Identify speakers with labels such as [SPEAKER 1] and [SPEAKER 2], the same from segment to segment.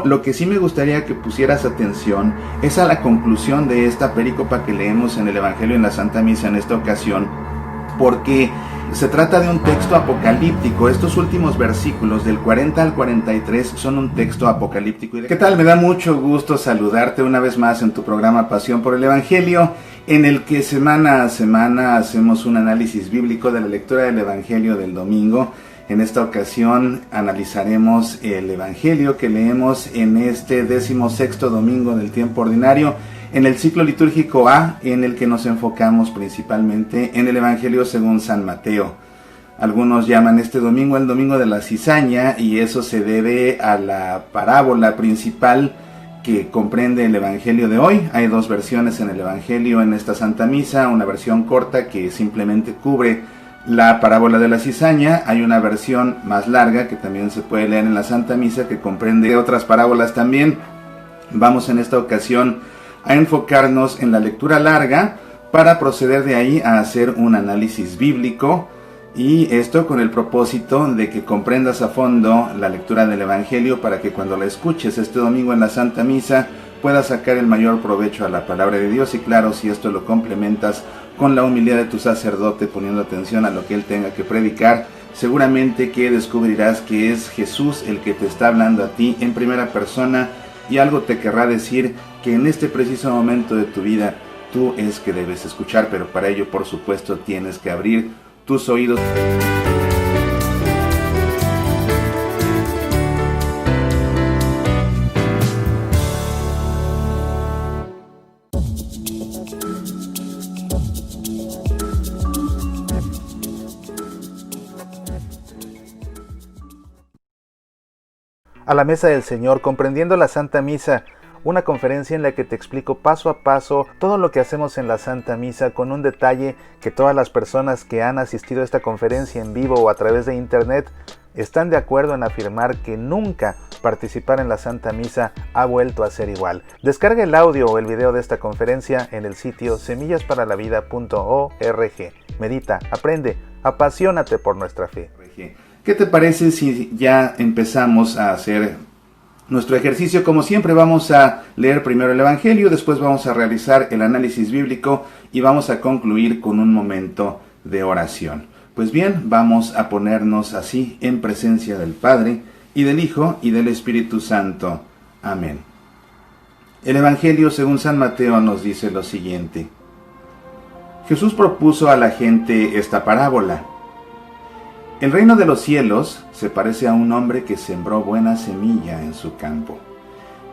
[SPEAKER 1] Lo que sí me gustaría que pusieras atención es a la conclusión de esta perícopa que leemos en el Evangelio en la Santa Misa en esta ocasión, porque se trata de un texto apocalíptico. Estos últimos versículos del 40 al 43 son un texto apocalíptico. ¿Qué tal? Me da mucho gusto saludarte una vez más en tu programa Pasión por el Evangelio, en el que semana a semana hacemos un análisis bíblico de la lectura del Evangelio del domingo. En esta ocasión analizaremos el Evangelio que leemos en este 16º domingo del tiempo ordinario, en el ciclo litúrgico A, en el que nos enfocamos principalmente en el Evangelio según San Mateo. Algunos llaman este domingo el domingo de la cizaña, y eso se debe a la parábola principal que comprende el Evangelio de hoy. Hay dos versiones en el Evangelio en esta Santa Misa, una versión corta que simplemente cubre la parábola de la cizaña. Hay una versión más larga que también se puede leer en la Santa Misa, que comprende otras parábolas también. Vamos en esta ocasión a enfocarnos en la lectura larga para proceder de ahí a hacer un análisis bíblico, y esto con el propósito de que comprendas a fondo la lectura del Evangelio, para que cuando la escuches este domingo en la Santa Misa puedas sacar el mayor provecho a la palabra de Dios. Y claro, si esto lo complementas con la humildad de tu sacerdote, poniendo atención a lo que él tenga que predicar, seguramente que descubrirás que es Jesús el que te está hablando a ti en primera persona, y algo te querrá decir que en este preciso momento de tu vida tú es que debes escuchar, pero para ello, por supuesto, tienes que abrir tus oídos.
[SPEAKER 2] A la mesa del Señor, comprendiendo la Santa Misa, una conferencia en la que te explico paso a paso todo lo que hacemos en la Santa Misa, con un detalle que todas las personas que han asistido a esta conferencia en vivo o a través de internet están de acuerdo en afirmar que nunca participar en la Santa Misa ha vuelto a ser igual. Descarga el audio o el video de esta conferencia en el sitio semillasparalavida.org. Medita, aprende, apasionate por nuestra fe.
[SPEAKER 1] ¿Qué te parece si ya empezamos a hacer nuestro ejercicio? Como siempre, vamos a leer primero el Evangelio, después vamos a realizar el análisis bíblico y vamos a concluir con un momento de oración. Pues bien, vamos a ponernos así en presencia del Padre, y del Hijo, y del Espíritu Santo. Amén. El Evangelio según San Mateo nos dice lo siguiente. Jesús propuso a la gente esta parábola. El reino de los cielos se parece a un hombre que sembró buena semilla en su campo.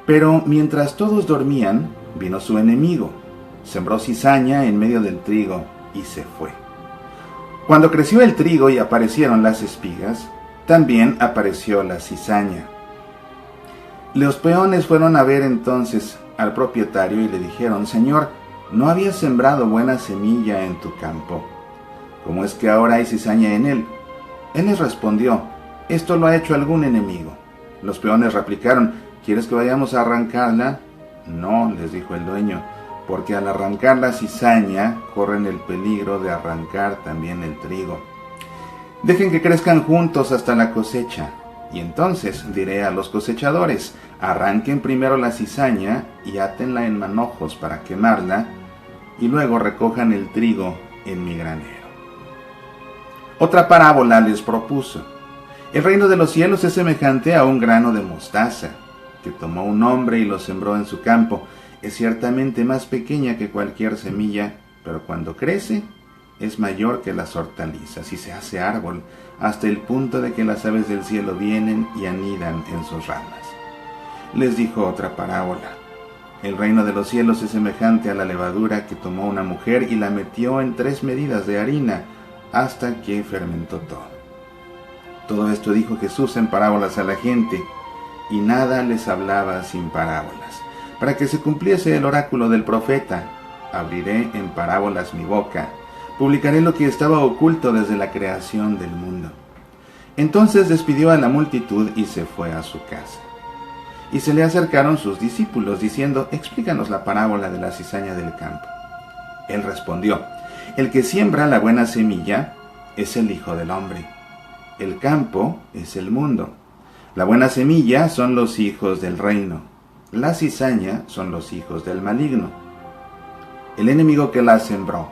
[SPEAKER 1] Pero mientras todos dormían, vino su enemigo, sembró cizaña en medio del trigo y se fue. Cuando creció el trigo y aparecieron las espigas, también apareció la cizaña. Los peones fueron a ver entonces al propietario y le dijeron: Señor, ¿no habías sembrado buena semilla en tu campo? ¿Cómo es que ahora hay cizaña en él? Él les respondió: esto lo ha hecho algún enemigo. Los peones replicaron: ¿quieres que vayamos a arrancarla? No, les dijo el dueño, porque al arrancar la cizaña corren el peligro de arrancar también el trigo. Dejen que crezcan juntos hasta la cosecha, y entonces diré a los cosechadores: arranquen primero la cizaña y átenla en manojos para quemarla, y luego recojan el trigo en mi granero. Otra parábola les propuso. El reino de los cielos es semejante a un grano de mostaza, que tomó un hombre y lo sembró en su campo. Es ciertamente más pequeña que cualquier semilla, pero cuando crece es mayor que las hortalizas y se hace árbol, hasta el punto de que las aves del cielo vienen y anidan en sus ramas. Les dijo otra parábola. El reino de los cielos es semejante a la levadura que tomó una mujer y la metió en 3 medidas de harina, hasta que fermentó todo. Todo esto dijo Jesús en parábolas a la gente, y nada les hablaba sin parábolas, para que se cumpliese el oráculo del profeta: abriré en parábolas mi boca, publicaré lo que estaba oculto desde la creación del mundo. Entonces despidió a la multitud y se fue a su casa. Y se le acercaron sus discípulos, diciendo: explícanos la parábola de la cizaña del campo. Él respondió: el que siembra la buena semilla es el Hijo del Hombre. El campo es el mundo. La buena semilla son los hijos del reino. La cizaña son los hijos del maligno. El enemigo que la sembró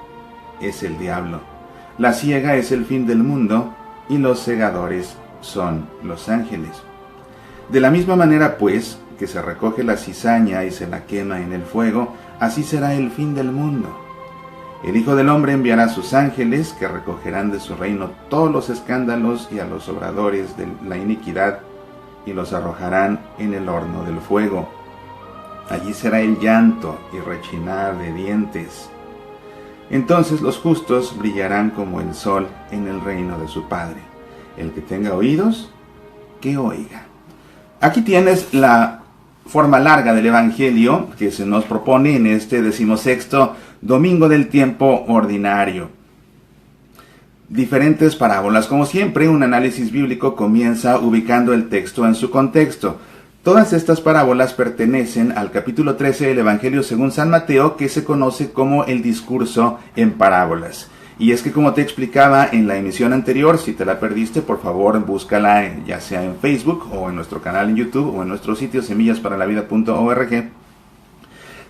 [SPEAKER 1] es el diablo. La siega es el fin del mundo y los segadores son los ángeles. De la misma manera, pues, que se recoge la cizaña y se la quema en el fuego, así será el fin del mundo. El Hijo del Hombre enviará a sus ángeles, que recogerán de su reino todos los escándalos y a los obradores de la iniquidad, y los arrojarán en el horno del fuego. Allí será el llanto y rechinar de dientes. Entonces los justos brillarán como el sol en el reino de su Padre. El que tenga oídos, que oiga. Aquí tienes la forma larga del Evangelio que se nos propone en este 16º domingo del tiempo ordinario. Diferentes parábolas. Como siempre, un análisis bíblico comienza ubicando el texto en su contexto. Todas estas parábolas pertenecen al capítulo 13 del Evangelio según San Mateo, que se conoce como el discurso en parábolas. Y es que, como te explicaba en la emisión anterior, si te la perdiste, por favor búscala ya sea en Facebook o en nuestro canal en YouTube o en nuestro sitio semillasparalavida.org.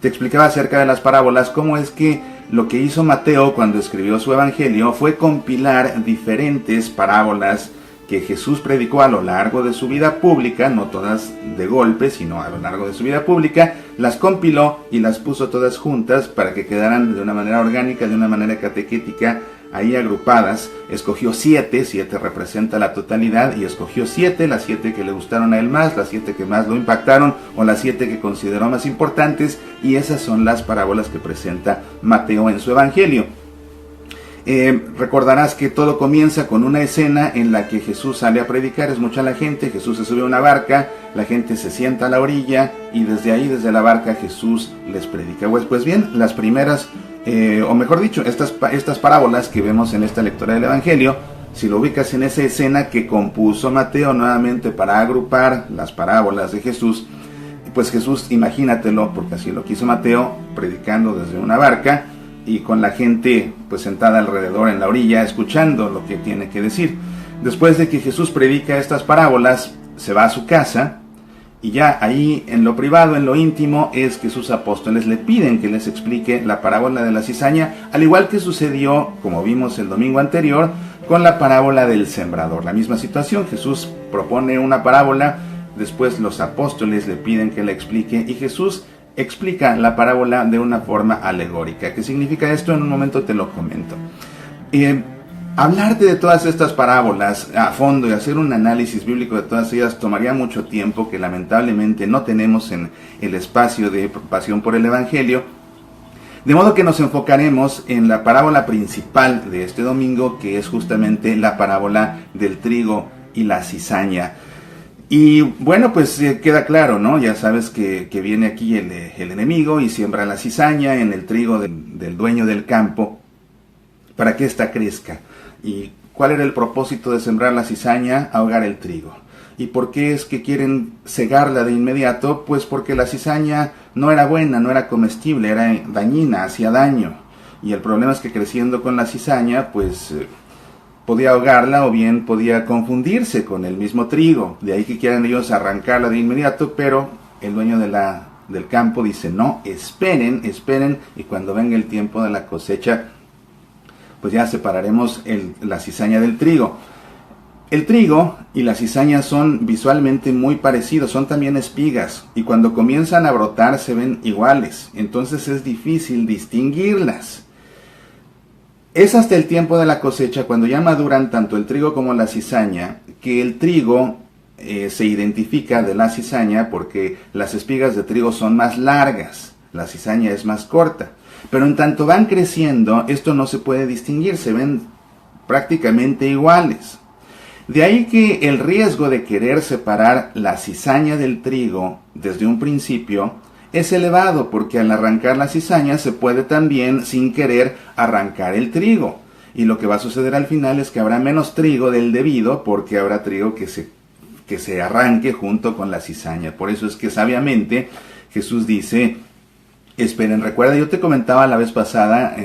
[SPEAKER 1] Te explicaba acerca de las parábolas, cómo es que lo que hizo Mateo cuando escribió su Evangelio fue compilar diferentes parábolas que Jesús predicó a lo largo de su vida pública, no todas de golpe, sino a lo largo de su vida pública, las compiló y las puso todas juntas para que quedaran de una manera orgánica, de una manera catequética, ahí agrupadas. Escogió 7 representa la totalidad, y escogió 7, las 7 que le gustaron a él más, las 7 que más lo impactaron, o las 7 que consideró más importantes, y esas son las parábolas que presenta Mateo en su Evangelio. Recordarás que todo comienza con una escena en la que Jesús sale a predicar, es mucha la gente, Jesús se sube a una barca, la gente se sienta a la orilla y desde ahí, desde la barca, Jesús les predica. Pues bien, las primeras, o mejor dicho, estas parábolas que vemos en esta lectura del Evangelio, si lo ubicas en esa escena que compuso Mateo nuevamente para agrupar las parábolas de Jesús, pues Jesús, imagínatelo, porque así lo quiso Mateo, predicando desde una barca, y con la gente pues sentada alrededor en la orilla escuchando lo que tiene que decir. Después de que Jesús predica estas parábolas, se va a su casa y ya ahí en lo privado, en lo íntimo, es que sus apóstoles le piden que les explique la parábola de la cizaña, al igual que sucedió, como vimos el domingo anterior, con la parábola del sembrador. La misma situación, Jesús propone una parábola, después los apóstoles le piden que la explique y Jesús explica la parábola de una forma alegórica. ¿Qué significa esto? En un momento te lo comento. Hablarte de todas estas parábolas a fondo y hacer un análisis bíblico de todas ellas tomaría mucho tiempo que lamentablemente no tenemos en el espacio de Pasión por el Evangelio. De modo que nos enfocaremos en la parábola principal de este domingo, que es justamente la parábola del trigo y la cizaña. Y bueno, pues queda claro, ¿no? Ya sabes que viene aquí el enemigo y siembra la cizaña en el trigo del dueño del campo para que ésta crezca. ¿Y cuál era el propósito de sembrar la cizaña? Ahogar el trigo. ¿Y por qué es que quieren cegarla de inmediato? Pues porque la cizaña no era buena, no era comestible, era dañina, hacía daño. Y el problema es que creciendo con la cizaña, pues podía ahogarla o bien podía confundirse con el mismo trigo. De ahí que quieran ellos arrancarla de inmediato, pero el dueño del campo dice, no, esperen, y cuando venga el tiempo de la cosecha, pues ya separaremos la cizaña del trigo. El trigo y la cizaña son visualmente muy parecidos, son también espigas, y cuando comienzan a brotar se ven iguales, entonces es difícil distinguirlas. Es hasta el tiempo de la cosecha, cuando ya maduran tanto el trigo como la cizaña, que el trigo se identifica de la cizaña porque las espigas de trigo son más largas, la cizaña es más corta. Pero en tanto van creciendo, esto no se puede distinguir, se ven prácticamente iguales. De ahí que el riesgo de querer separar la cizaña del trigo desde un principio es elevado, porque al arrancar la cizaña se puede también, sin querer, arrancar el trigo. Y lo que va a suceder al final es que habrá menos trigo del debido, porque habrá trigo que se arranque junto con la cizaña. Por eso es que sabiamente Jesús dice, esperen. Recuerda, yo te comentaba la vez pasada,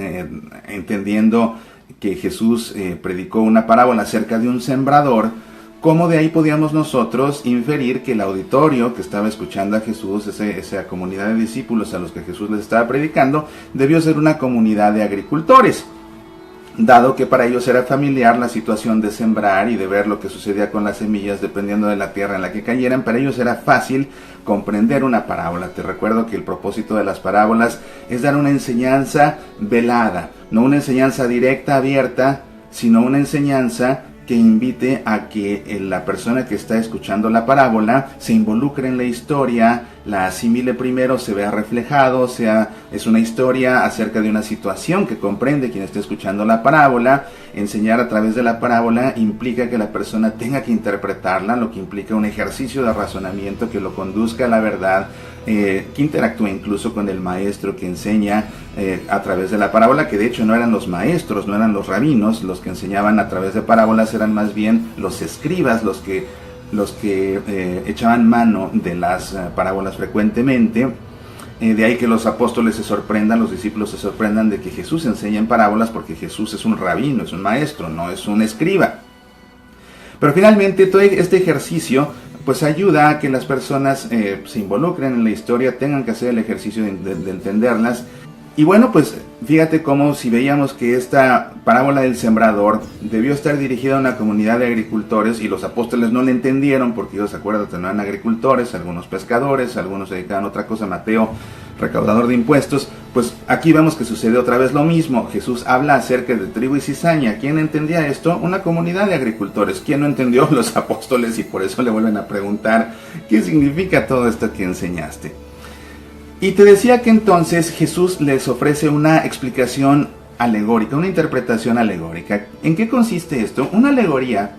[SPEAKER 1] entendiendo que Jesús predicó una parábola acerca de un sembrador, cómo de ahí podíamos nosotros inferir que el auditorio que estaba escuchando a Jesús, esa comunidad de discípulos a los que Jesús les estaba predicando, debió ser una comunidad de agricultores, dado que para ellos era familiar la situación de sembrar y de ver lo que sucedía con las semillas dependiendo de la tierra en la que cayeran. Para ellos era fácil comprender una parábola. Te recuerdo que el propósito de las parábolas es dar una enseñanza velada, no una enseñanza directa, abierta, sino una enseñanza que invite a que la persona que está escuchando la parábola se involucre en la historia, la asimile primero, se vea reflejado, es una historia acerca de una situación que comprende quien está escuchando la parábola. Enseñar a través de la parábola implica que la persona tenga que interpretarla, lo que implica un ejercicio de razonamiento que lo conduzca a la verdad, que interactúe incluso con el maestro que enseña a través de la parábola, que de hecho no eran los maestros, no eran los rabinos los que enseñaban a través de parábolas, eran más bien los escribas los que echaban mano de las parábolas frecuentemente. De ahí que los apóstoles se sorprendan, los discípulos se sorprendan de que Jesús enseña en parábolas, porque Jesús es un rabino, es un maestro, no es un escriba. Pero finalmente todo este ejercicio pues ayuda a que las personas se involucren en la historia, tengan que hacer el ejercicio de entenderlas. Y bueno, pues fíjate cómo si veíamos que esta parábola del sembrador debió estar dirigida a una comunidad de agricultores y los apóstoles no la entendieron porque ellos, acuérdate, no eran agricultores, algunos pescadores, algunos se dedicaban a otra cosa, Mateo, recaudador de impuestos. Pues aquí vemos que sucede otra vez lo mismo. Jesús habla acerca de trigo y cizaña. ¿Quién entendía esto? Una comunidad de agricultores. ¿Quién no entendió? Los apóstoles, y por eso le vuelven a preguntar ¿qué significa todo esto que enseñaste? Y te decía que entonces Jesús les ofrece una explicación alegórica, una interpretación alegórica. ¿En qué consiste esto? Una alegoría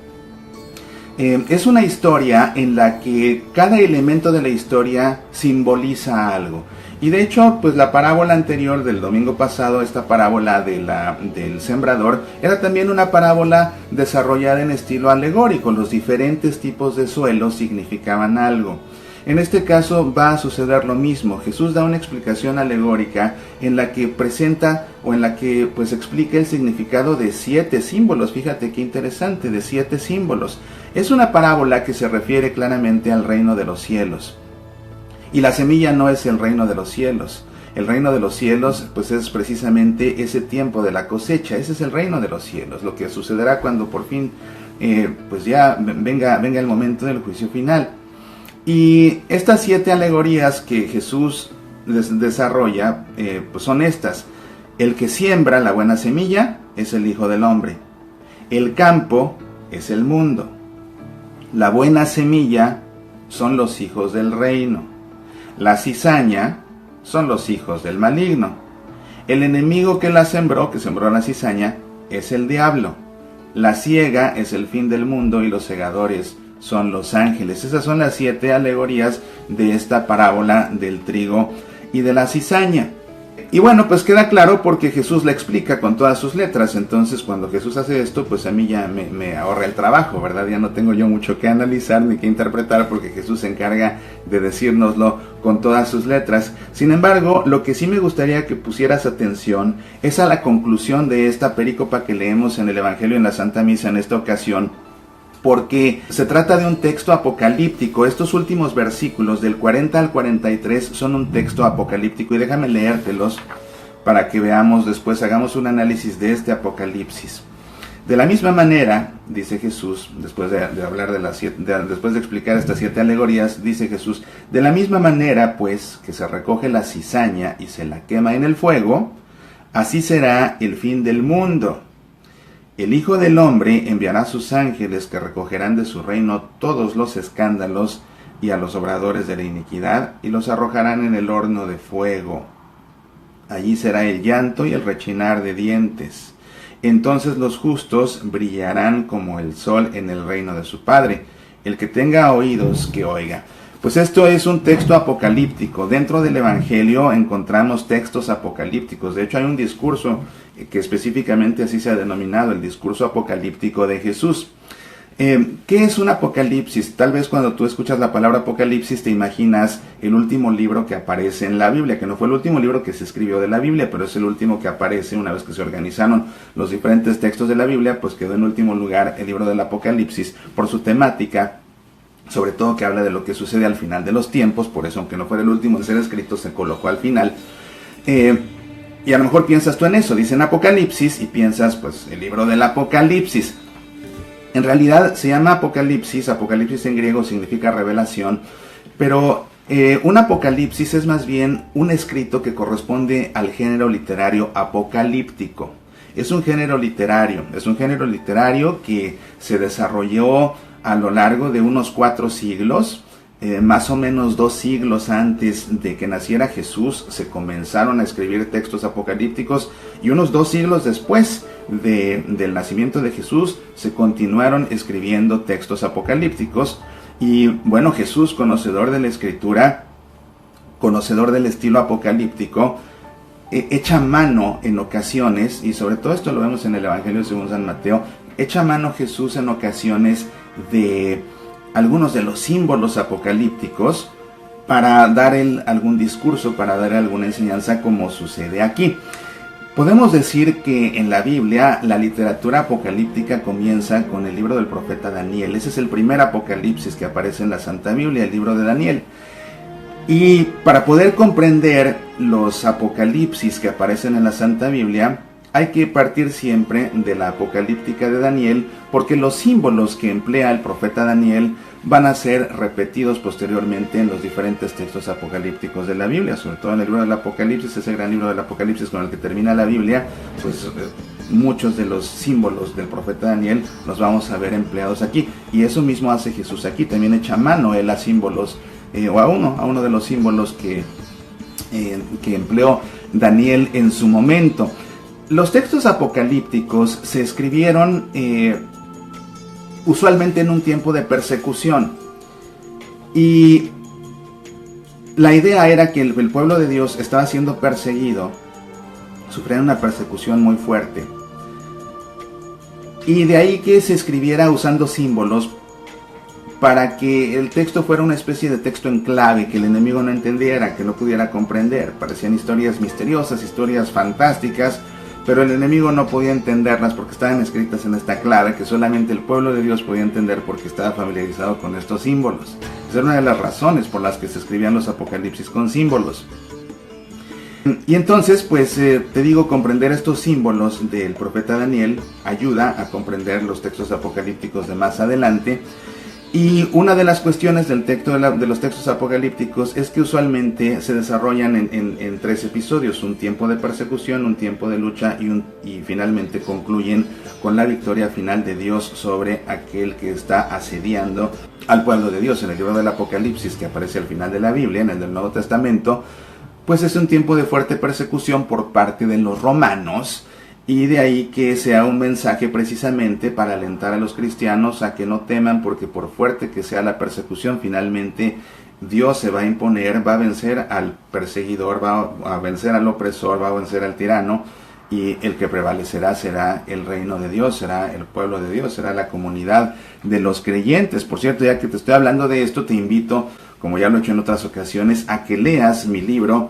[SPEAKER 1] es una historia en la que cada elemento de la historia simboliza algo. Y de hecho, pues la parábola anterior del domingo pasado, esta parábola del sembrador, era también una parábola desarrollada en estilo alegórico. Los diferentes tipos de suelos significaban algo. En este caso va a suceder lo mismo. Jesús da una explicación alegórica en la que presenta o en la que pues explica el significado de 7 símbolos. Fíjate qué interesante, de 7 símbolos. Es una parábola que se refiere claramente al reino de los cielos. Y la semilla no es el reino de los cielos. El reino de los cielos pues es precisamente ese tiempo de la cosecha. Ese es el reino de los cielos, lo que sucederá cuando por fin pues ya venga el momento del juicio final. Y estas 7 alegorías que Jesús desarrolla pues son estas. El que siembra la buena semilla es el Hijo del Hombre. El campo es el mundo. La buena semilla son los hijos del reino. La cizaña son los hijos del maligno. El enemigo que la sembró, que sembró la cizaña, es el diablo. La siega es el fin del mundo y los segadores son los ángeles. Esas son las 7 alegorías de esta parábola del trigo y de la cizaña. Y bueno, pues queda claro porque Jesús la explica con todas sus letras. Entonces cuando Jesús hace esto, pues a mí ya me ahorra el trabajo, ¿verdad? Ya no tengo yo mucho que analizar ni que interpretar porque Jesús se encarga de decírnoslo con todas sus letras. Sin embargo, lo que sí me gustaría que pusieras atención es a la conclusión de esta perícopa que leemos en el Evangelio en la Santa Misa en esta ocasión, porque se trata de un texto apocalíptico. Estos últimos versículos del 40 al 43 son un texto apocalíptico y déjame leértelos para que veamos después, hagamos un análisis de este apocalipsis. De la misma manera, dice Jesús, después de hablar después de explicar estas 7 alegorías, dice Jesús, de la misma manera pues que se recoge la cizaña y se la quema en el fuego, así será el fin del mundo. El Hijo del Hombre enviará a sus ángeles que recogerán de su reino todos los escándalos y a los obradores de la iniquidad y los arrojarán en el horno de fuego. Allí será el llanto y el rechinar de dientes. Entonces los justos brillarán como el sol en el reino de su Padre. El que tenga oídos, que oiga. Pues esto es un texto apocalíptico. Dentro del Evangelio encontramos textos apocalípticos. De hecho hay un discurso que específicamente así se ha denominado, el discurso apocalíptico de Jesús. ¿Qué es un apocalipsis? Tal vez cuando tú escuchas la palabra apocalipsis te imaginas el último libro que aparece en la Biblia, que no fue el último libro que se escribió de la Biblia, pero es el último que aparece una vez que se organizaron los diferentes textos de la Biblia, pues quedó en último lugar el libro del Apocalipsis por su temática, sobre todo que habla de lo que sucede al final de los tiempos, por eso aunque no fuera el último en ser escrito se colocó al final. Y a lo mejor piensas tú en eso, dicen Apocalipsis y piensas pues el libro del Apocalipsis. En realidad se llama Apocalipsis, Apocalipsis en griego significa revelación, pero un apocalipsis es más bien un escrito que corresponde al género literario apocalíptico. Es un género literario que se desarrolló a lo largo de unos 4 siglos, más o menos 2 siglos antes de que naciera Jesús se comenzaron a escribir textos apocalípticos y unos 2 siglos después del nacimiento de Jesús se continuaron escribiendo textos apocalípticos. Y bueno, Jesús, conocedor de la escritura, conocedor del estilo apocalíptico, echa mano en ocasiones, y sobre todo esto lo vemos en el Evangelio según San Mateo, echa mano Jesús en ocasiones de algunos de los símbolos apocalípticos para dar algún discurso, para dar alguna enseñanza, como sucede aquí. Podemos decir que en la Biblia la literatura apocalíptica comienza con el libro del profeta Daniel. Ese es el primer apocalipsis que aparece en la Santa Biblia, el libro de Daniel. Y para poder comprender los apocalipsis que aparecen en la Santa Biblia, hay que partir siempre de la apocalíptica de Daniel, porque los símbolos que emplea el profeta Daniel van a ser repetidos posteriormente en los diferentes textos apocalípticos de la Biblia, sobre todo en el libro del Apocalipsis, ese gran libro del Apocalipsis con el que termina la Biblia, pues muchos de los símbolos del profeta Daniel los vamos a ver empleados aquí, y eso mismo hace Jesús aquí, también echa mano él a símbolos, o a uno de los símbolos que empleó Daniel en su momento. Los textos apocalípticos se escribieron usualmente en un tiempo de persecución, y la idea era que el pueblo de Dios estaba siendo perseguido, sufrían una persecución muy fuerte, y de ahí que se escribiera usando símbolos para que el texto fuera una especie de texto en clave, que el enemigo no entendiera, que no pudiera comprender. Parecían historias misteriosas, historias fantásticas, pero el enemigo no podía entenderlas porque estaban escritas en esta clave que solamente el pueblo de Dios podía entender porque estaba familiarizado con estos símbolos. Esa era una de las razones por las que se escribían los apocalipsis con símbolos. Y entonces, pues te digo, comprender estos símbolos del profeta Daniel ayuda a comprender los textos apocalípticos de más adelante. Y una de las cuestiones del texto de los textos apocalípticos es que usualmente se desarrollan en 3 episodios: un tiempo de persecución, un tiempo de lucha y finalmente concluyen con la victoria final de Dios sobre aquel que está asediando al pueblo de Dios. En el libro del Apocalipsis, que aparece al final de la Biblia, en el del Nuevo Testamento, pues es un tiempo de fuerte persecución por parte de los romanos. Y de ahí que sea un mensaje precisamente para alentar a los cristianos a que no teman, porque por fuerte que sea la persecución, finalmente Dios se va a imponer, va a vencer al perseguidor, va a vencer al opresor, va a vencer al tirano, y el que prevalecerá será el reino de Dios, será el pueblo de Dios, será la comunidad de los creyentes. Por cierto, ya que te estoy hablando de esto, te invito, como ya lo he hecho en otras ocasiones, a que leas mi libro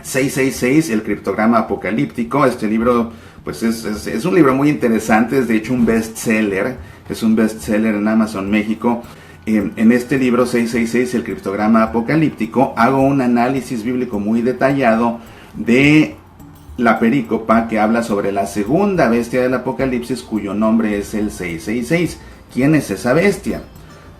[SPEAKER 1] 666, el criptograma apocalíptico. Este libro pues es un libro muy interesante, es de hecho un bestseller, es un bestseller en Amazon México. En este libro 666, el criptograma apocalíptico, hago un análisis bíblico muy detallado de la perícopa que habla sobre la segunda bestia del Apocalipsis, cuyo nombre es el 666. ¿Quién es esa bestia?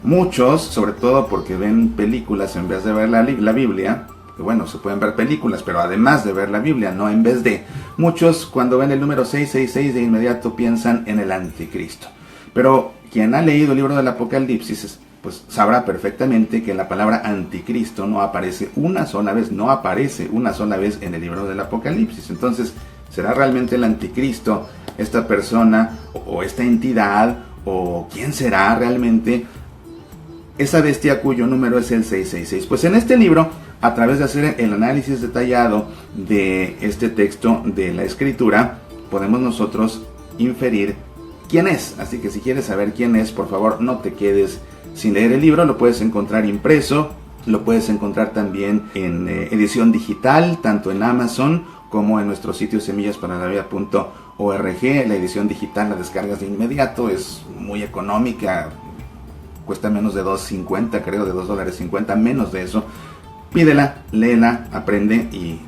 [SPEAKER 1] Muchos, sobre todo porque ven películas en vez de ver la Biblia, bueno, se pueden ver películas, pero además de ver la Biblia, no en vez de. Muchos cuando ven el número 666 de inmediato piensan en el anticristo. Pero quien ha leído el libro del Apocalipsis, pues sabrá perfectamente que la palabra anticristo no aparece una sola vez, en el libro del Apocalipsis. Entonces, ¿será realmente el anticristo esta persona o esta entidad, o quién será realmente esa bestia cuyo número es el 666? Pues en este libro, a través de hacer el análisis detallado de este texto de la Escritura, podemos nosotros inferir quién es. Así que si quieres saber quién es, por favor no te quedes sin leer el libro. Lo puedes encontrar impreso, lo puedes encontrar también en edición digital, tanto en Amazon como en nuestro sitio semillasparalavida.org. La edición digital la descargas de inmediato, es muy económica, cuesta menos de $2.50, creo, de $2.50, menos de eso. Pídela, léela, aprende y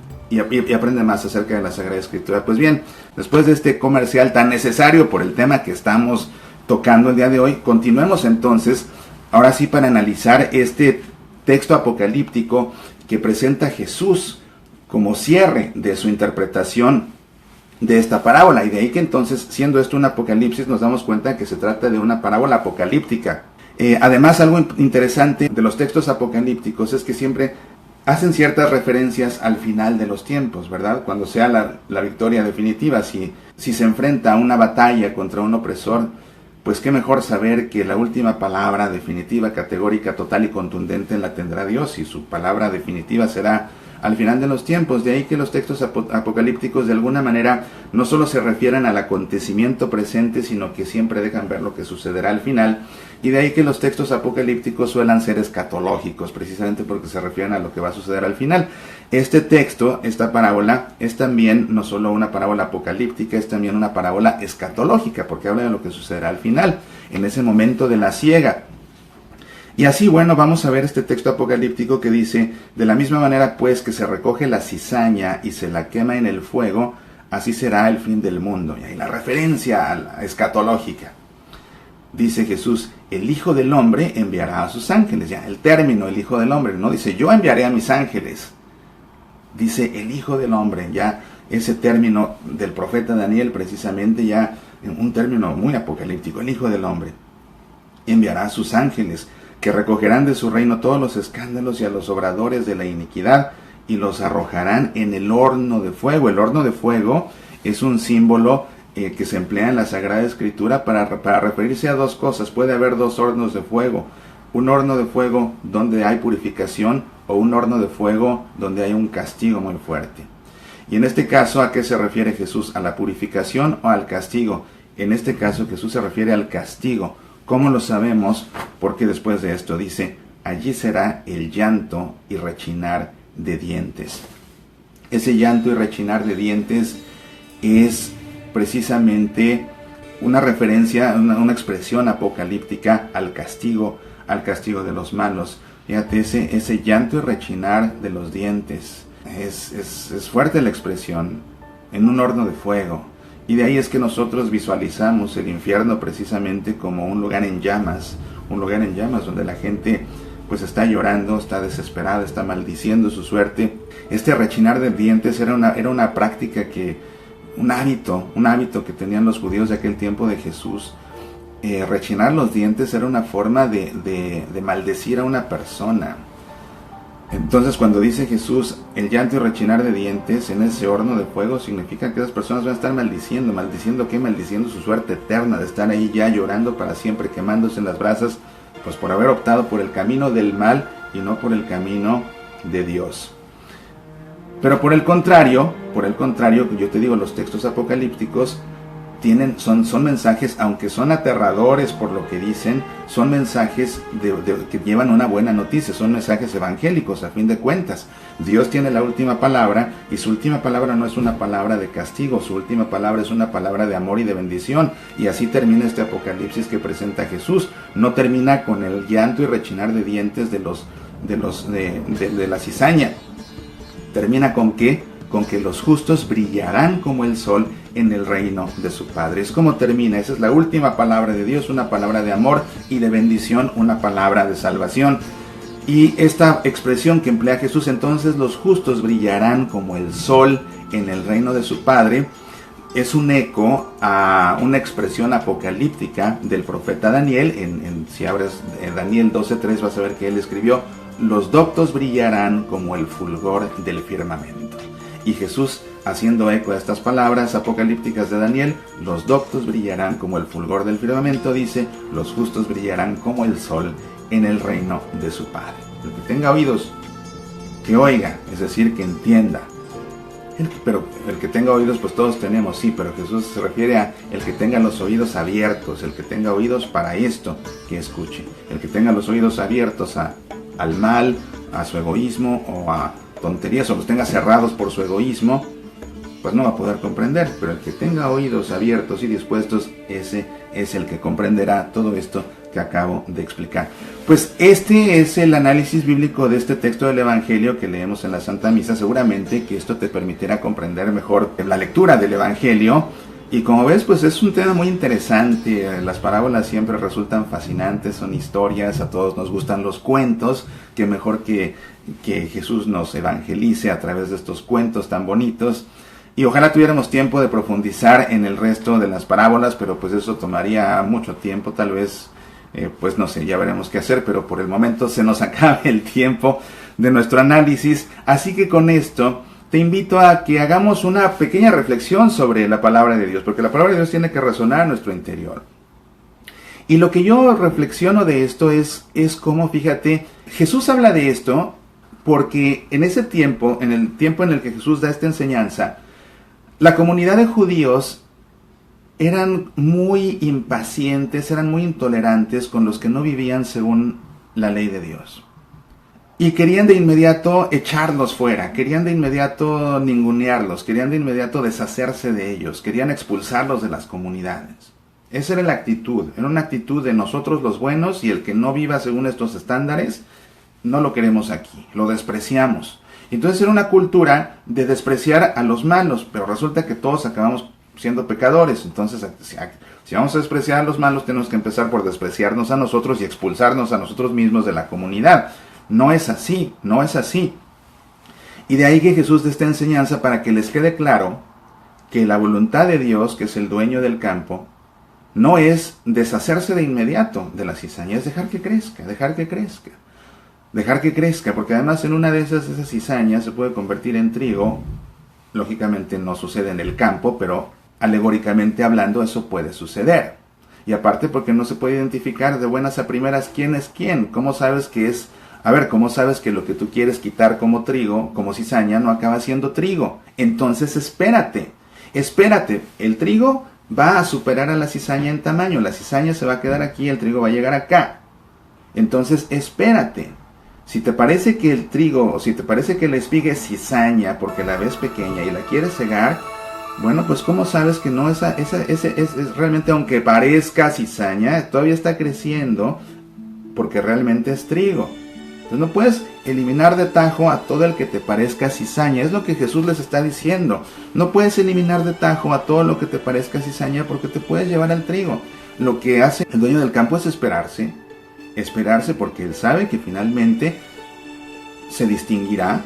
[SPEAKER 1] aprende más acerca de la Sagrada Escritura. Pues bien, después de este comercial tan necesario por el tema que estamos tocando el día de hoy, continuemos entonces, ahora sí, para analizar este texto apocalíptico que presenta a Jesús como cierre de su interpretación de esta parábola. Y de ahí que entonces, siendo esto un apocalipsis, nos damos cuenta que se trata de una parábola apocalíptica. Además, algo interesante de los textos apocalípticos es que siempre hacen ciertas referencias al final de los tiempos, ¿verdad? Cuando sea la victoria definitiva, si se enfrenta a una batalla contra un opresor, pues qué mejor saber que la última palabra definitiva, categórica, total y contundente la tendrá Dios, y su palabra definitiva será al final de los tiempos. De ahí que los textos apocalípticos de alguna manera no solo se refieren al acontecimiento presente, sino que siempre dejan ver lo que sucederá al final. Y de ahí que los textos apocalípticos suelan ser escatológicos, precisamente porque se refieren a lo que va a suceder al final. Este texto, esta parábola, es también no solo una parábola apocalíptica, es también una parábola escatológica, porque habla de lo que sucederá al final, en ese momento de la siega. Y así, bueno, vamos a ver este texto apocalíptico que dice: de la misma manera pues que se recoge la cizaña y se la quema en el fuego, así será el fin del mundo. Y ahí la referencia a la escatológica. Dice Jesús: el Hijo del Hombre enviará a sus ángeles. Ya, el término el Hijo del Hombre, no dice yo enviaré a mis ángeles. Dice el Hijo del Hombre, ya ese término del profeta Daniel, precisamente, ya un término muy apocalíptico. El Hijo del Hombre enviará a sus ángeles, que recogerán de su reino todos los escándalos y a los obradores de la iniquidad, y los arrojarán en el horno de fuego. El horno de fuego es un símbolo que se emplea en la Sagrada Escritura para referirse a dos cosas. Puede haber dos hornos de fuego: un horno de fuego donde hay purificación, o un horno de fuego donde hay un castigo muy fuerte. Y en este caso, ¿a qué se refiere Jesús? ¿A la purificación o al castigo? En este caso Jesús se refiere al castigo. ¿Cómo lo sabemos? Porque después de esto dice: allí será el llanto y rechinar de dientes. Ese llanto y rechinar de dientes es precisamente una referencia, una expresión apocalíptica al castigo de los malos. Fíjate, ese llanto y rechinar de los dientes. Es fuerte la expresión, en un horno de fuego. Y de ahí es que nosotros visualizamos el infierno precisamente como un lugar en llamas donde la gente pues está llorando, está desesperada, está maldiciendo su suerte. Este rechinar de dientes era una práctica un hábito que tenían los judíos de aquel tiempo de Jesús. Rechinar los dientes era una forma de maldecir a una persona. Entonces, cuando dice Jesús el llanto y rechinar de dientes en ese horno de fuego, significa que esas personas van a estar maldiciendo ¿qué? Maldiciendo su suerte eterna de estar ahí ya llorando para siempre, quemándose en las brasas, pues por haber optado por el camino del mal y no por el camino de Dios. Pero por el contrario, yo te digo, los textos apocalípticos son mensajes, aunque son aterradores por lo que dicen, son mensajes que llevan una buena noticia, son mensajes evangélicos a fin de cuentas. Dios tiene la última palabra, y su última palabra no es una palabra de castigo, su última palabra es una palabra de amor y de bendición. Y así termina este apocalipsis que presenta Jesús. No termina con el llanto y rechinar de dientes de la cizaña. Termina con ¿qué? Con que los justos brillarán como el sol en el reino de su Padre. Es como termina. Esa es la última palabra de Dios, una palabra de amor y de bendición, una palabra de salvación. Y esta expresión que emplea Jesús, entonces los justos brillarán como el sol en el reino de su Padre, es un eco a una expresión apocalíptica del profeta Daniel. Si abres Daniel 12:3 vas a ver que él escribió: los doctos brillarán como el fulgor del firmamento. Y Jesús, haciendo eco a estas palabras apocalípticas de Daniel, los doctos brillarán como el fulgor del firmamento, dice: los justos brillarán como el sol en el reino de su Padre. El que tenga oídos, que oiga, es decir, que entienda. Pero el que tenga oídos, pues todos tenemos, sí, pero Jesús se refiere a el que tenga los oídos abiertos, el que tenga oídos para esto, que escuche. El que tenga los oídos abiertos al mal, a su egoísmo o a tonterías, o los tenga cerrados por su egoísmo, pues no va a poder comprender. Pero el que tenga oídos abiertos y dispuestos, ese es el que comprenderá todo esto que acabo de explicar. Pues este es el análisis bíblico de este texto del Evangelio que leemos en la Santa Misa. Seguramente que esto te permitirá comprender mejor la lectura del Evangelio. Y como ves, pues es un tema muy interesante. Las parábolas siempre resultan fascinantes, son historias, a todos nos gustan los cuentos. Que mejor que Jesús nos evangelice a través de estos cuentos tan bonitos. Y ojalá tuviéramos tiempo de profundizar en el resto de las parábolas, pero pues eso tomaría mucho tiempo, tal vez, pues no sé, ya veremos qué hacer, pero por el momento se nos acaba el tiempo de nuestro análisis. Así que con esto te invito a que hagamos una pequeña reflexión sobre la palabra de Dios, porque la palabra de Dios tiene que resonar en nuestro interior. Y lo que yo reflexiono de esto es cómo, fíjate, Jesús habla de esto porque en ese tiempo, en el tiempo en el que Jesús da esta enseñanza, la comunidad de judíos eran muy impacientes, eran muy intolerantes con los que no vivían según la ley de Dios. Y querían de inmediato echarlos fuera, querían de inmediato ningunearlos, querían de inmediato deshacerse de ellos, querían expulsarlos de las comunidades. Esa era la actitud, era una actitud de nosotros los buenos, y el que no viva según estos estándares, no lo queremos aquí, lo despreciamos. Entonces era una cultura de despreciar a los malos, pero resulta que todos acabamos siendo pecadores. Entonces, si vamos a despreciar a los malos, tenemos que empezar por despreciarnos a nosotros y expulsarnos a nosotros mismos de la comunidad. No es así, no es así. Y de ahí que Jesús dé esta enseñanza para que les quede claro que la voluntad de Dios, que es el dueño del campo, no es deshacerse de inmediato de la cizaña, es dejar que crezca, dejar que crezca. Dejar que crezca, porque además en una de esas cizañas se puede convertir en trigo. Lógicamente no sucede en el campo, pero alegóricamente hablando eso puede suceder. Y aparte porque no se puede identificar de buenas a primeras quién es quién. ¿Cómo sabes que es? ¿Cómo sabes que lo que tú quieres quitar como trigo, como cizaña, no acaba siendo trigo? Entonces espérate. El trigo va a superar a la cizaña en tamaño. La cizaña se va a quedar aquí, el trigo va a llegar acá. Entonces espérate. Si te parece que el trigo, o si te parece que la espiga es cizaña porque la ves pequeña y la quieres cegar, bueno, pues ¿cómo sabes que no es realmente, aunque parezca cizaña, todavía está creciendo porque realmente es trigo? Entonces no puedes eliminar de tajo a todo el que te parezca cizaña. Es lo que Jesús les está diciendo. No puedes eliminar de tajo a todo lo que te parezca cizaña porque te puedes llevar al trigo. Lo que hace el dueño del campo es esperarse porque él sabe que finalmente se distinguirá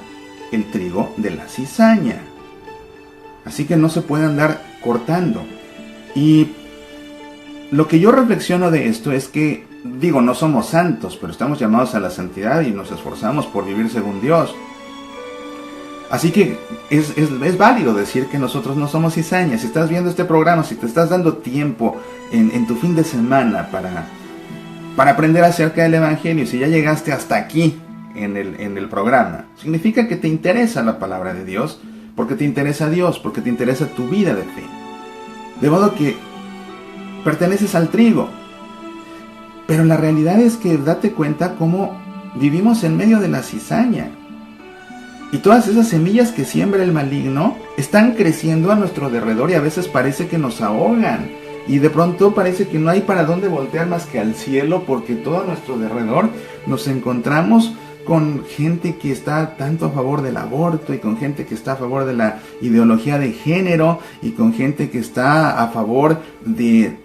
[SPEAKER 1] el trigo de la cizaña. Así que no se puede andar cortando. Y lo que yo reflexiono de esto es que, no somos santos, pero estamos llamados a la santidad y nos esforzamos por vivir según Dios. Así que es válido decir que nosotros no somos cizañas. Si estás viendo este programa, si te estás dando tiempo en tu fin de semana para aprender acerca del Evangelio, si ya llegaste hasta aquí en el programa, significa que te interesa la palabra de Dios, porque te interesa Dios, porque te interesa tu vida de fe. De modo que perteneces al trigo. Pero la realidad es que date cuenta cómo vivimos en medio de la cizaña. Y todas esas semillas que siembra el maligno están creciendo a nuestro derredor y a veces parece que nos ahogan. Y de pronto parece que no hay para dónde voltear más que al cielo, porque todo a nuestro derredor nos encontramos con gente que está tanto a favor del aborto, y con gente que está a favor de la ideología de género, y con gente que está a favor de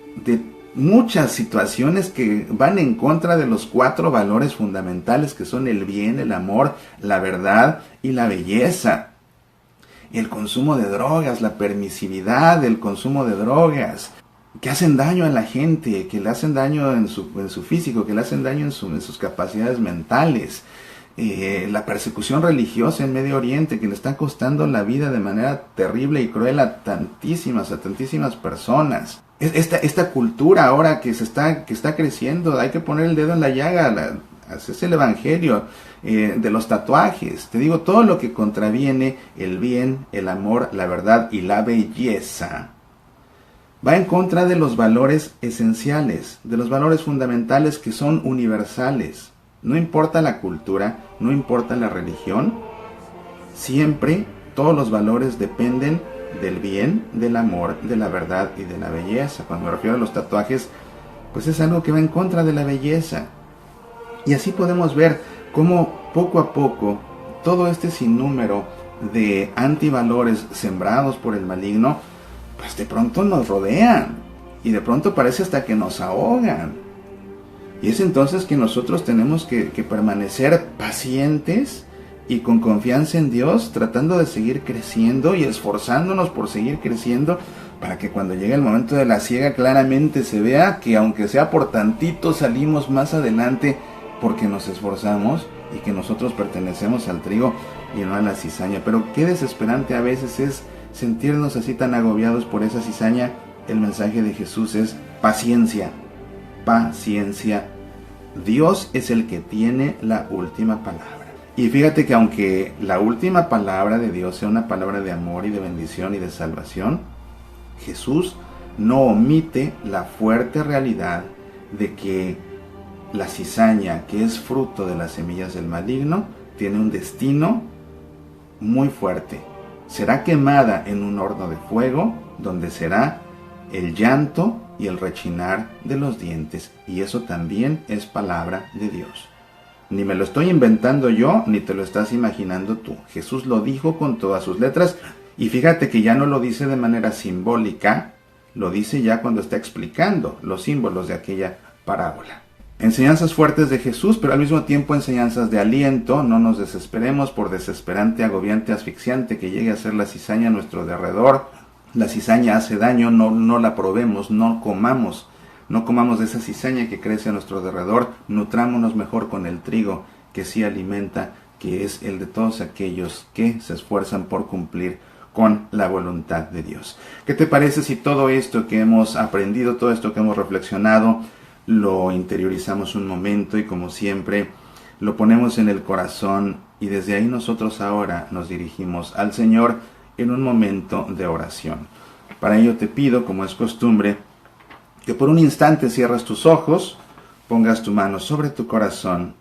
[SPEAKER 1] muchas situaciones que van en contra de los 4 valores fundamentales que son el bien, el amor, la verdad y la belleza. El consumo de drogas, la permisividad del consumo de drogas, que hacen daño a la gente, que le hacen daño en su físico, que le hacen daño en sus capacidades mentales. La persecución religiosa en Medio Oriente, que le está costando la vida de manera terrible y cruel a tantísimas personas. Esta cultura ahora que está creciendo, hay que poner el dedo en la llaga. Es el evangelio de los tatuajes. Te digo, todo lo que contraviene el bien, el amor, la verdad y la belleza va en contra de los valores esenciales, de los valores fundamentales que son universales. No importa la cultura, no importa la religión, siempre todos los valores dependen del bien, del amor, de la verdad y de la belleza. Cuando me refiero a los tatuajes, pues es algo que va en contra de la belleza. Y así podemos ver cómo poco a poco todo este sinnúmero de antivalores sembrados por el maligno, pues de pronto nos rodean y de pronto parece hasta que nos ahogan. Y es entonces que nosotros tenemos que permanecer pacientes y con confianza en Dios, tratando de seguir creciendo y esforzándonos por seguir creciendo, para que cuando llegue el momento de la siega claramente se vea que aunque sea por tantito salimos más adelante porque nos esforzamos y que nosotros pertenecemos al trigo y no a la cizaña. Pero qué desesperante a veces es sentirnos así tan agobiados por esa cizaña. El mensaje de Jesús es paciencia, paciencia. Dios es el que tiene la última palabra. Y fíjate que aunque la última palabra de Dios sea una palabra de amor y de bendición y de salvación, Jesús no omite la fuerte realidad de que la cizaña, que es fruto de las semillas del maligno, tiene un destino muy fuerte. Será quemada en un horno de fuego, donde será el llanto y el rechinar de los dientes. Y eso también es palabra de Dios. Ni me lo estoy inventando yo, ni te lo estás imaginando tú. Jesús lo dijo con todas sus letras. Y fíjate que ya no lo dice de manera simbólica, lo dice ya cuando está explicando los símbolos de aquella parábola. Enseñanzas fuertes de Jesús, pero al mismo tiempo enseñanzas de aliento. No nos desesperemos por desesperante, agobiante, asfixiante que llegue a ser la cizaña a nuestro derredor. La cizaña hace daño, no la probemos, no comamos de esa cizaña que crece a nuestro derredor. Nutrámonos mejor con el trigo que sí alimenta, que es el de todos aquellos que se esfuerzan por cumplir con la voluntad de Dios. ¿Qué te parece si todo esto que hemos aprendido, todo esto que hemos reflexionado, lo interiorizamos un momento y como siempre lo ponemos en el corazón y desde ahí nosotros ahora nos dirigimos al Señor en un momento de oración? Para ello te pido, como es costumbre, que por un instante cierres tus ojos, pongas tu mano sobre tu corazón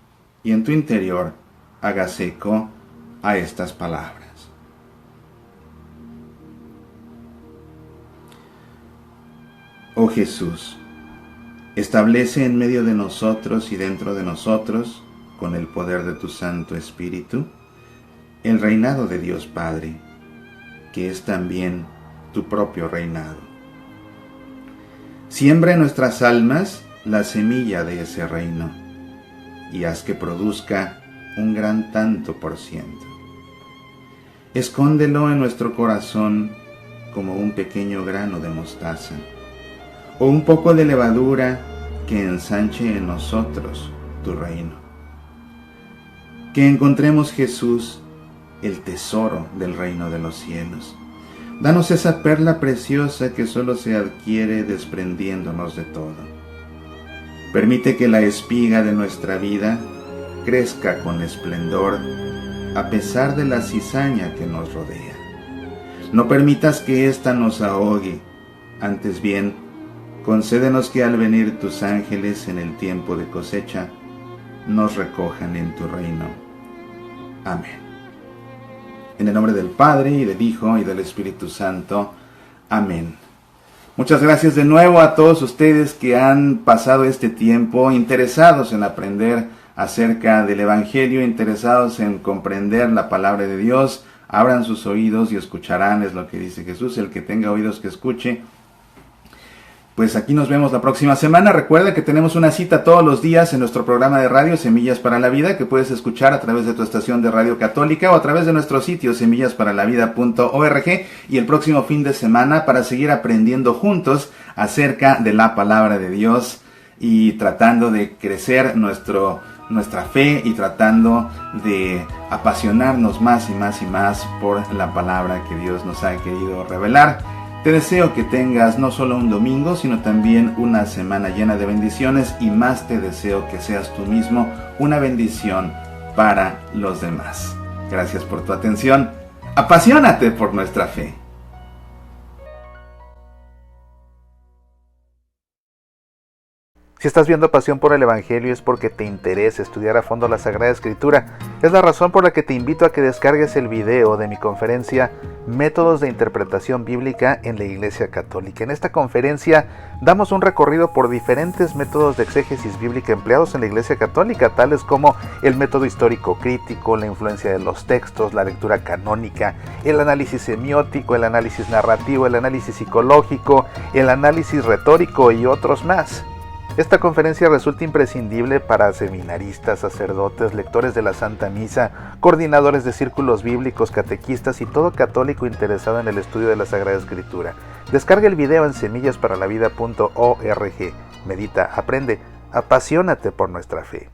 [SPEAKER 1] y en tu interior hagas eco a estas palabras. Oh Jesús, establece en medio de nosotros y dentro de nosotros, con el poder de tu Santo Espíritu, el reinado de Dios Padre, que es también tu propio reinado. Siembra en nuestras almas la semilla de ese reino y haz que produzca un gran tanto por ciento. Escóndelo en nuestro corazón como un pequeño grano de mostaza, o un poco de levadura que ensanche en nosotros tu reino. Que encontremos, Jesús, el tesoro del reino de los cielos. Danos esa perla preciosa que solo se adquiere desprendiéndonos de todo. Permite que la espiga de nuestra vida crezca con esplendor a pesar de la cizaña que nos rodea. No permitas que ésta nos ahogue, antes bien, concédenos que al venir tus ángeles en el tiempo de cosecha, nos recojan en tu reino. Amén. En el nombre del Padre, y del Hijo, y del Espíritu Santo. Amén. Muchas gracias de nuevo a todos ustedes que han pasado este tiempo interesados en aprender acerca del Evangelio, interesados en comprender la palabra de Dios. Abran sus oídos y escucharán, es lo que dice Jesús. El que tenga oídos que escuche. Pues aquí nos vemos la próxima semana. Recuerda que tenemos una cita todos los días en nuestro programa de radio Semillas para la Vida, que puedes escuchar a través de tu estación de radio católica o a través de nuestro sitio semillasparalavida.org, y el próximo fin de semana para seguir aprendiendo juntos acerca de la palabra de Dios y tratando de crecer nuestra fe y tratando de apasionarnos más y más y más por la palabra que Dios nos ha querido revelar. Te deseo que tengas no solo un domingo, sino también una semana llena de bendiciones, y más te deseo que seas tú mismo una bendición para los demás. Gracias por tu atención. Apasionate por nuestra fe.
[SPEAKER 2] Si estás viendo Pasión por el Evangelio es porque te interesa estudiar a fondo la Sagrada Escritura. Es la razón por la que te invito a que descargues el video de mi conferencia Métodos de Interpretación Bíblica en la Iglesia Católica. En esta conferencia damos un recorrido por diferentes métodos de exégesis bíblica empleados en la Iglesia Católica, tales como el método histórico crítico, la influencia de los textos, la lectura canónica, el análisis semiótico, el análisis narrativo, el análisis psicológico, el análisis retórico y otros más. Esta conferencia resulta imprescindible para seminaristas, sacerdotes, lectores de la Santa Misa, coordinadores de círculos bíblicos, catequistas y todo católico interesado en el estudio de la Sagrada Escritura. Descarga el video en semillasparalavida.org. Medita, aprende, apasionate por nuestra fe.